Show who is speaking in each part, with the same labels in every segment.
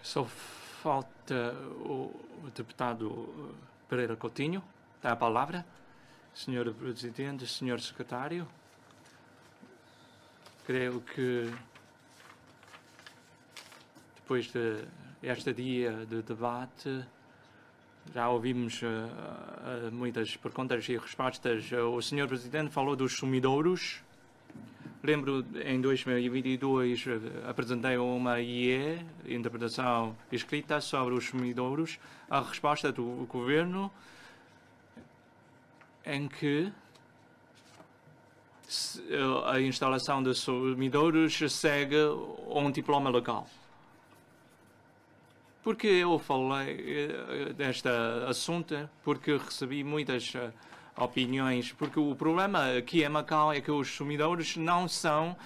Speaker 1: Só falta o deputado Pereira Coutinho. Tem a palavra. Senhor Presidente, Senhor Secretário, creio que depois de este dia de debate já ouvimos muitas perguntas e respostas. O Senhor Presidente falou dos sumidouros. Lembro, em 2022, apresentei uma IE, interpretação escrita, sobre os sumidouros. A resposta do Governo em que a instalação de sumidouros segue um diploma legal. Porque eu falei deste assunto? Porque recebi muitas opiniões. Porque o problema aqui em Macau é que os sumidouros não são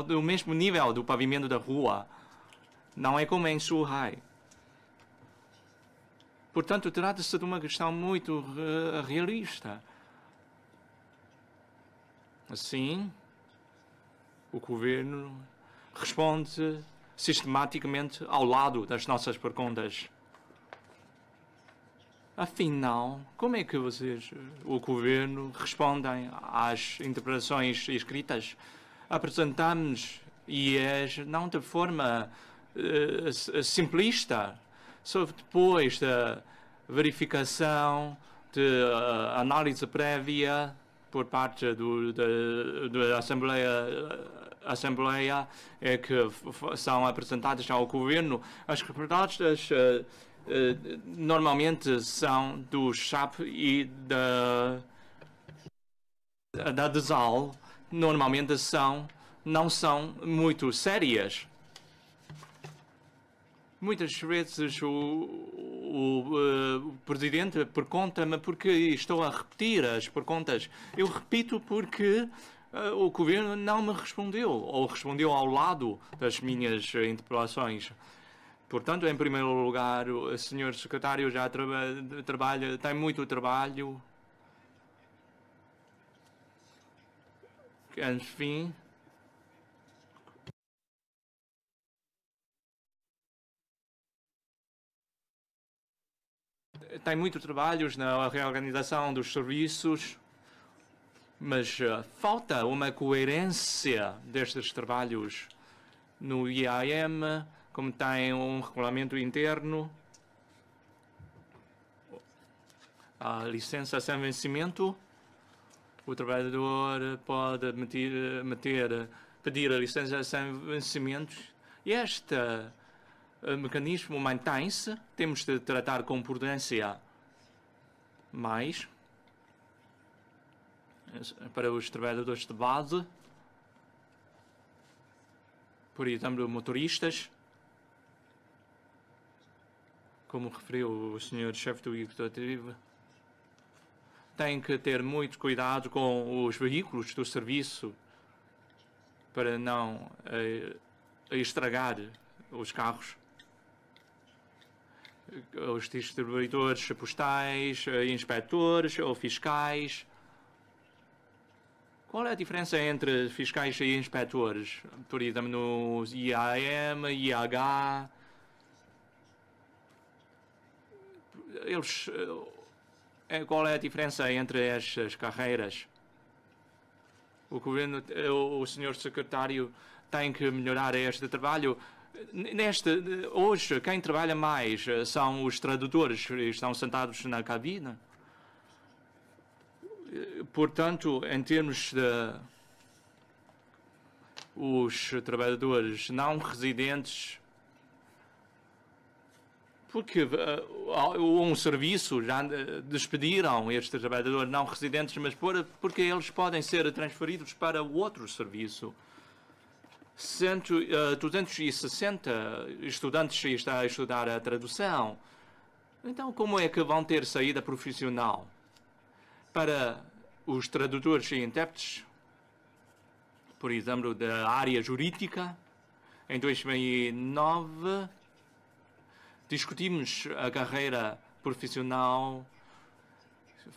Speaker 1: do mesmo nível do pavimento da rua. Não é como em Zhuhai. Portanto, trata-se de uma questão muito realista. Assim, o Governo responde sistematicamente ao lado das nossas perguntas. Afinal, como é que vocês, o Governo, respondem às interpretações escritas? Apresentamos IEs não de forma simplista, só depois da verificação, de análise prévia por parte da Assembleia é que são apresentadas ao Governo. As respostas normalmente são do CHAP e da DESAL, normalmente não são muito sérias. Muitas vezes o Presidente pergunta-me porque estou a repetir as perguntas. Eu repito porque o Governo não me respondeu, ou respondeu ao lado das minhas interpelações. Portanto, em primeiro lugar, o Sr. Secretário já trabalha, tem muito trabalho. Enfim. Tem muito trabalho na reorganização dos serviços, mas falta uma coerência destes trabalhos no IAM, como tem um regulamento interno, a licença sem vencimento. O trabalhador pode pedir a licença sem vencimento e este mecanismo mantém-se. Temos de tratar com prudência, mas para os trabalhadores de base, por exemplo, motoristas, como referiu o Sr. Chefe do Executivo, tem que ter muito cuidado com os veículos do serviço para não estragar os carros. Os distribuidores postais, inspectores ou fiscais. Qual é a diferença entre fiscais e inspectores? Por exemplo, no IAM, IH, qual é a diferença entre estas carreiras? O Governo, o Sr. Secretário tem que melhorar este trabalho. Hoje, quem trabalha mais são os tradutores que estão sentados na cabine. Portanto, em termos de os trabalhadores não residentes, porque um serviço já despediram estes trabalhadores não residentes, mas porque eles podem ser transferidos para outro serviço. 260 estudantes estão a estudar a tradução. Então, como é que vão ter saída profissional? Para os tradutores e intérpretes, por exemplo, da área jurídica, em 2009, discutimos a carreira profissional,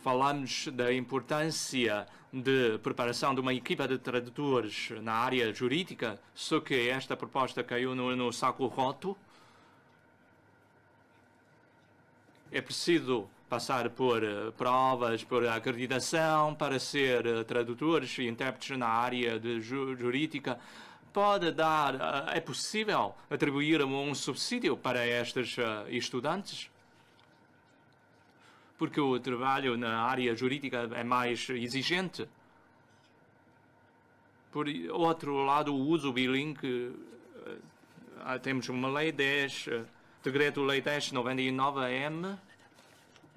Speaker 1: falamos da importância de preparação de uma equipa de tradutores na área jurídica, só que esta proposta caiu no saco roto. é preciso passar por provas, por acreditação para ser tradutores e intérpretes na área de jurídica. Pode dar, é possível atribuir um subsídio para estes estudantes? Porque o trabalho na área jurídica é mais exigente. Por outro lado, o uso bilingue, temos uma lei 10, Decreto-Lei 1099-M,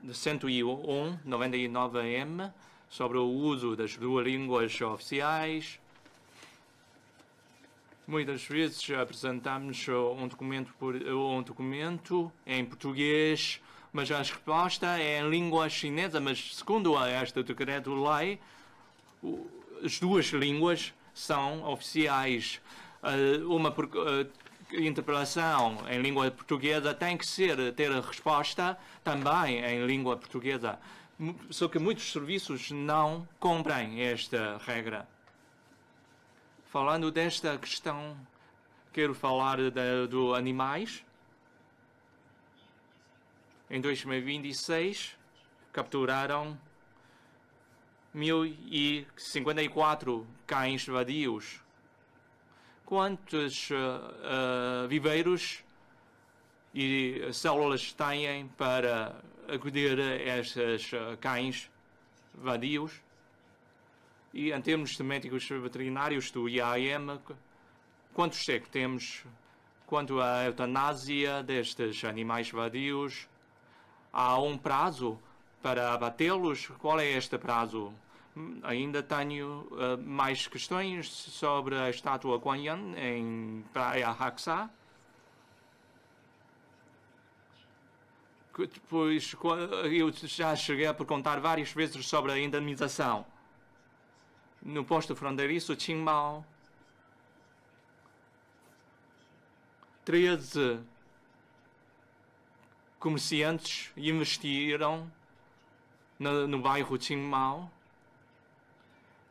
Speaker 1: de 101-99-M, sobre o uso das duas línguas oficiais. Muitas vezes apresentamos um documento em português, mas a resposta é em língua chinesa, mas segundo este decreto-lei, as duas línguas são oficiais. Uma interpelação em língua portuguesa tem que ter a resposta também em língua portuguesa. Só que muitos serviços não cumprem esta regra. Falando desta questão, quero falar do animais. Em 2026, capturaram 1.054 cães vadios. Quantos viveiros e células têm para acudir a estes cães vadios? E em termos de médicos veterinários do IAM, quantos é que temos quanto à eutanásia destes animais vadios? Há um prazo para abatê-los? Qual é este prazo? Ainda tenho mais questões sobre a estátua Kuan Yin em Praia Haxa. Depois, eu já cheguei a perguntar várias vezes sobre a indemnização. No posto fronteiriço Qingmao, 13 comerciantes investiram no bairro Qingmao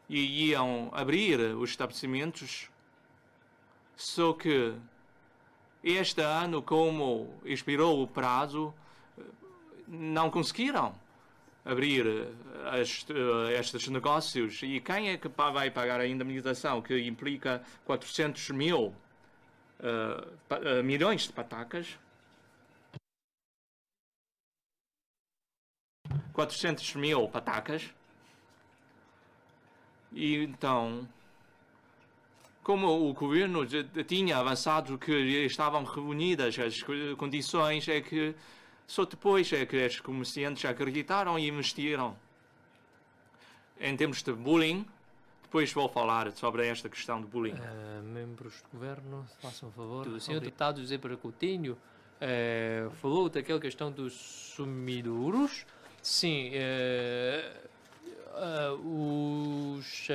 Speaker 1: e iam abrir os estabelecimentos, só que este ano, como expirou o prazo, não conseguiram abrir estes negócios. E quem é que vai pagar a indemnização, que implica 400 milhões de patacas? 400 mil patacas. E então, como o governo tinha avançado que estavam reunidas as condições, é que só depois é que os comerciantes acreditaram e investiram. Em termos de bullying, depois vou falar sobre esta questão de bullying.
Speaker 2: Membros do governo, façam um favor. O senhor deputado José Pereira Coutinho falou daquela questão dos sumidouros. Sim, os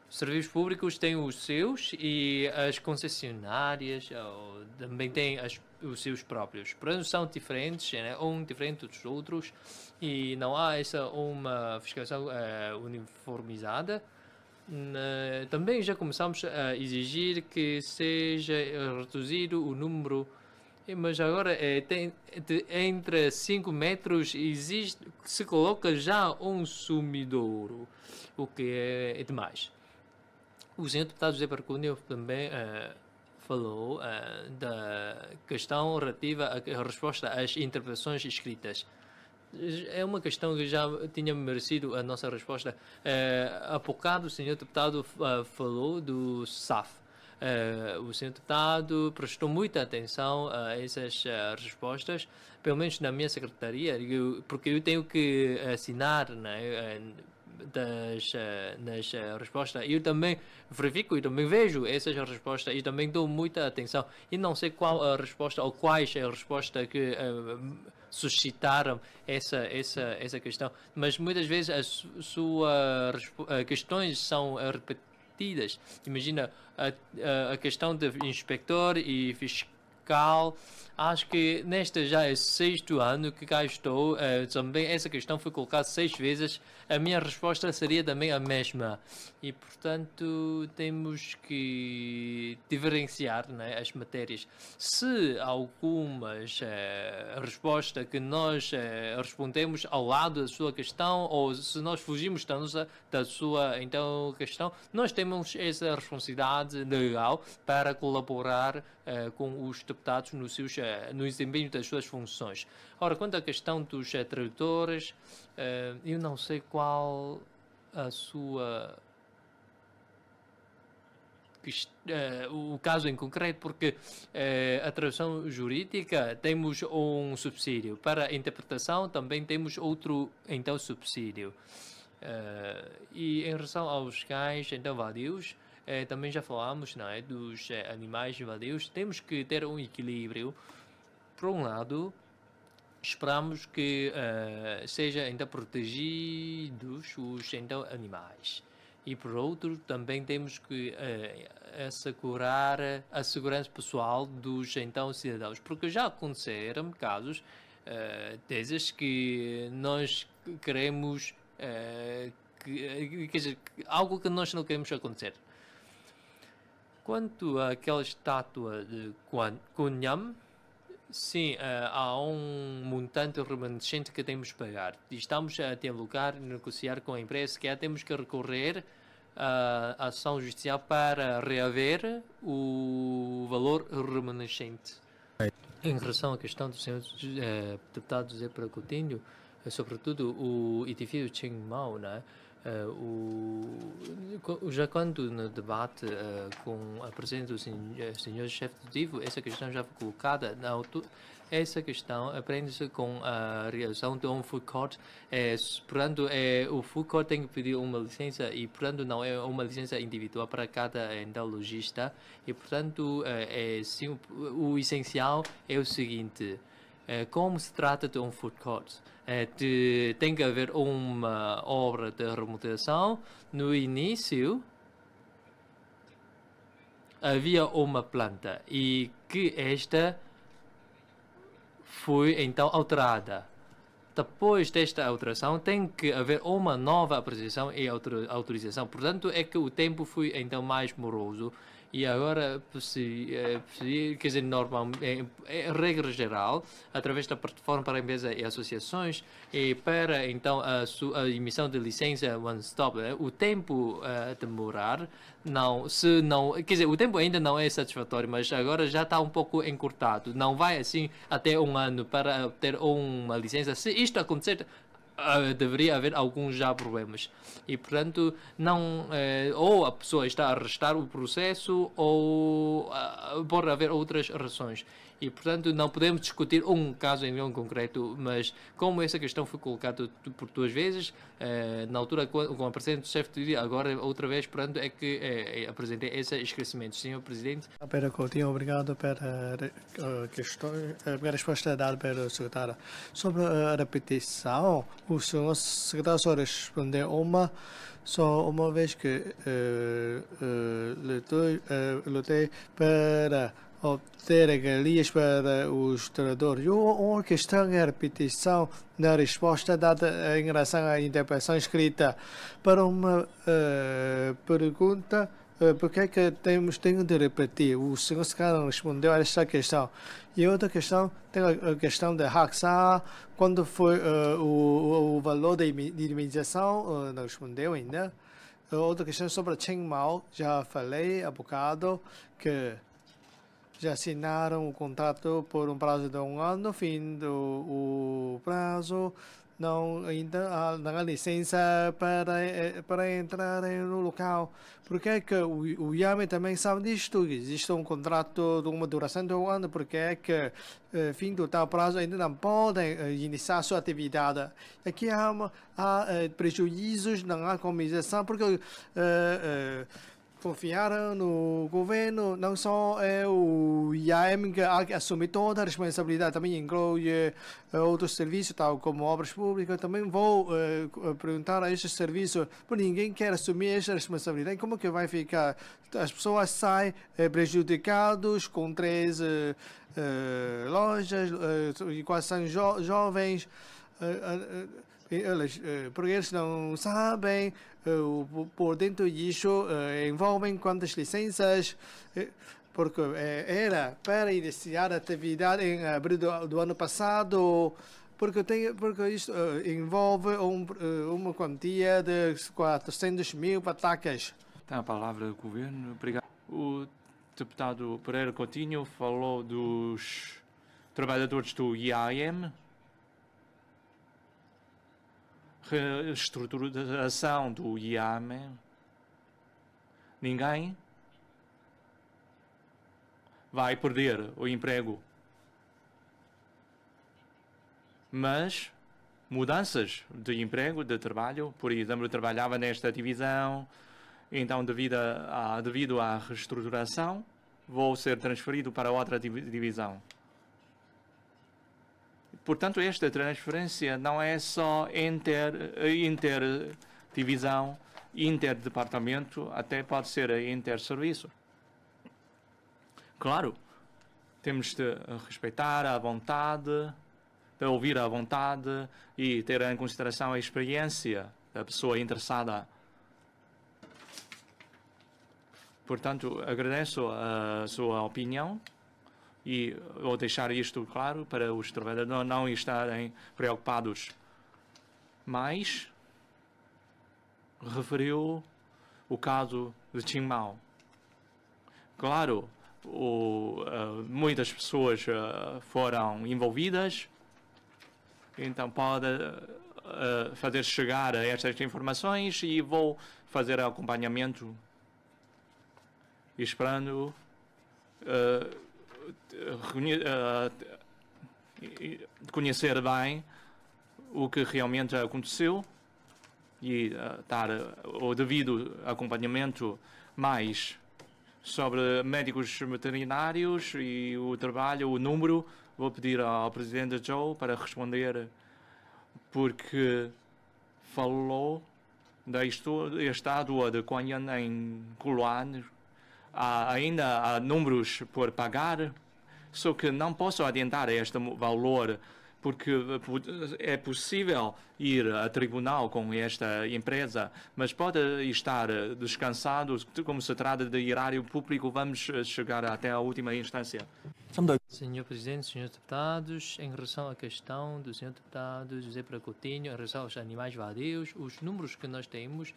Speaker 2: serviços públicos têm os seus e as concessionárias também têm os seus próprios. Porém, são diferentes, né? Diferente dos outros, e não há uma fiscalização uniformizada. Também já começamos a exigir que seja reduzido o número, mas agora entre 5 metros se coloca já um sumidouro, o que é demais. O senhor deputado José Percúnio também falou da questão relativa à resposta às interpretações escritas. É uma questão que já tinha merecido a nossa resposta. Há bocado o senhor deputado falou do SAF. O senhor deputado prestou muita atenção a essas respostas, pelo menos na minha secretaria, porque eu tenho que assinar, né, nas respostas. Eu também verifico e também vejo essas respostas e também dou muita atenção. E não sei qual a resposta ou quais a resposta que suscitaram essa questão, mas muitas vezes as suas questões são repetidas. Imagina a questão de inspector e local. Acho que neste já é 6º ano que cá estou. Também essa questão foi colocada 6 vezes. A minha resposta seria também a mesma. E, portanto, temos que diferenciar, né, as matérias. Se algumas respostas que nós respondemos ao lado da sua questão, ou se nós fugimos da sua então, questão, nós temos essa responsabilidade legal para colaborar com os deputados no desempenho das suas funções. Ora, quanto à questão dos tradutores, eu não sei qual a sua o caso em concreto, porque a tradução jurídica temos um subsídio, para a interpretação também temos outro então subsídio. E em relação aos cães então vadios, também já falamos, não é, dos animais vadios. Temos que ter um equilíbrio. Por um lado, esperamos que seja então protegidos os então animais, e por outro também temos que assegurar a segurança pessoal dos então cidadãos, porque já aconteceram casos desses que nós queremos quer dizer, algo que nós não queremos acontecer. Quanto àquela estátua de Kunyam, sim, há um montante remanescente que temos que pagar. Estamos a dialogar e negociar com a empresa que temos que recorrer à ação judicial para reaver o valor remanescente. Em relação à questão do senhor deputado José Pereira Coutinho, sobretudo o edifício Chiang Mai, né? Já quando no debate com a presença do senhor chefe do DIVO, essa questão já foi colocada. Essa questão aprende-se com a realização de um food court. Portanto, o food court tem que pedir uma licença e, portanto, não é uma licença individual para cada lojista. E, portanto, sim, o essencial é o seguinte: como se trata de um food court, tem que haver uma obra de remodelação. No início havia uma planta e que esta foi então alterada. Depois desta alteração tem que haver uma nova apresentação e autorização. Portanto, é que o tempo foi então mais moroso. E agora, quer dizer, normalmente, regra geral, através da plataforma para empresas e associações, e para então a emissão de licença one-stop, o tempo a demorar, quer dizer, o tempo ainda não é satisfatório, mas agora já está um pouco encurtado. Não vai assim até 1 ano para ter uma licença. Se isto acontecer, deveria haver alguns já problemas e, portanto, não ou a pessoa está a arrastar o processo ou pode haver outras razões e, portanto, não podemos discutir um caso em concreto, mas como essa questão foi colocada por 2 vezes, na altura com a presença do chefe de dia, agora outra vez, portanto, é que apresentei esse esclarecimento. Senhor Presidente.
Speaker 3: Pereira Coutinho, obrigado pela resposta dada pelo secretário. Sobre a repetição, o senhor secretário só respondeu só uma vez que lutei para obter regalias para os trabalhadores. Uma questão é a repetição da resposta dada em relação à interpretação escrita. Para uma pergunta, por que é que tenho de repetir? O senhor secretário respondeu a esta questão. E outra questão, tem a questão da Haxa, quando foi o valor de indemnização, não respondeu ainda. Outra questão sobre Chiang Mai, já falei há bocado que já assinaram o contrato por um prazo de 1 ano, fim do prazo, ainda não há licença para entrar no local. Porque é que o IAME também sabe disto? Existe um contrato de uma duração de 1 ano, porque é que fim do tal prazo ainda não podem iniciar sua atividade. Aqui há prejuízos, não há compensação, porque confiaram no governo, não só é o IAM que há que assumir toda a responsabilidade, também inclui outros serviços, tal como obras públicas. Também vou perguntar a esses serviços, porque ninguém quer assumir essa responsabilidade. Como que vai ficar? As pessoas saem prejudicadas com 13 lojas, e quase são jovens. Porque eles não sabem por dentro disso, envolvem quantas licenças, porque era para iniciar a atividade em abril do ano passado, porque isso envolve uma quantia de 400 mil patacas.
Speaker 1: Tem a palavra do governo. Obrigado. O deputado Pereira Coutinho falou dos trabalhadores do IAM. Reestruturação do IAM. Ninguém vai perder o emprego. Mas mudanças de emprego, de trabalho, por exemplo, eu trabalhava nesta divisão, então devido à reestruturação, vou ser transferido para outra divisão. Portanto, esta transferência não é só interdivisão, interdepartamento, até pode ser interserviço. Claro, temos de respeitar a vontade, de ouvir a vontade e ter em consideração a experiência da pessoa interessada. Portanto, agradeço a sua opinião. E vou deixar isto claro para os trabalhadores não estarem preocupados. Mas referiu o caso de Qingmao. Claro, muitas pessoas foram envolvidas, então pode fazer chegar estas informações e vou fazer acompanhamento esperando conhecer bem o que realmente aconteceu e dar o devido acompanhamento mais sobre médicos veterinários e o trabalho, o número. Vou pedir ao presidente Zhou para responder, porque falou da estátua de Kuan Yin em Kuluan. Ainda há números por pagar, só que não posso adiantar este valor, porque é possível ir a tribunal com esta empresa, mas pode estar descansado. Como se trata de erário público, vamos chegar até a última instância.
Speaker 2: Senhor Presidente, senhores deputados, em relação à questão do senhor deputado José Pereira Coutinho, em relação aos animais vadios, os números que nós temos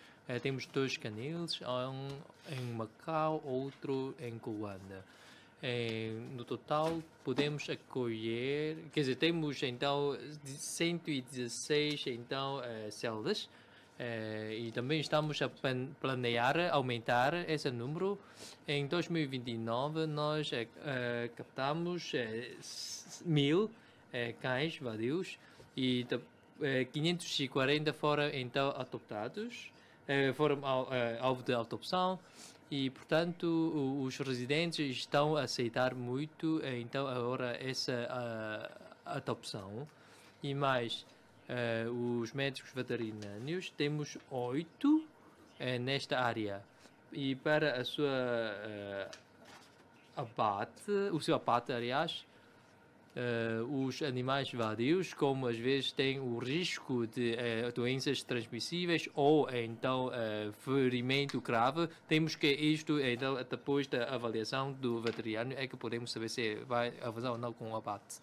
Speaker 2: 2 canis, um em Macau, outro em Coanda. No total, podemos acolher, quer dizer, temos então 116 células. E também estamos a planear aumentar esse número. Em 2029 nós captamos 1000 cães vadios e 540 foram então adoptados, foram alvo de adopção, e portanto os residentes estão a aceitar muito então agora essa adopção. E mais, os médicos veterinários, temos 8 nesta área, e para a sua o seu abate, aliás, os animais vadios, como às vezes têm o risco de doenças transmissíveis ou então ferimento grave, temos que isto então depois da avaliação do veterinário é que podemos saber se vai avançar ou não com o abate.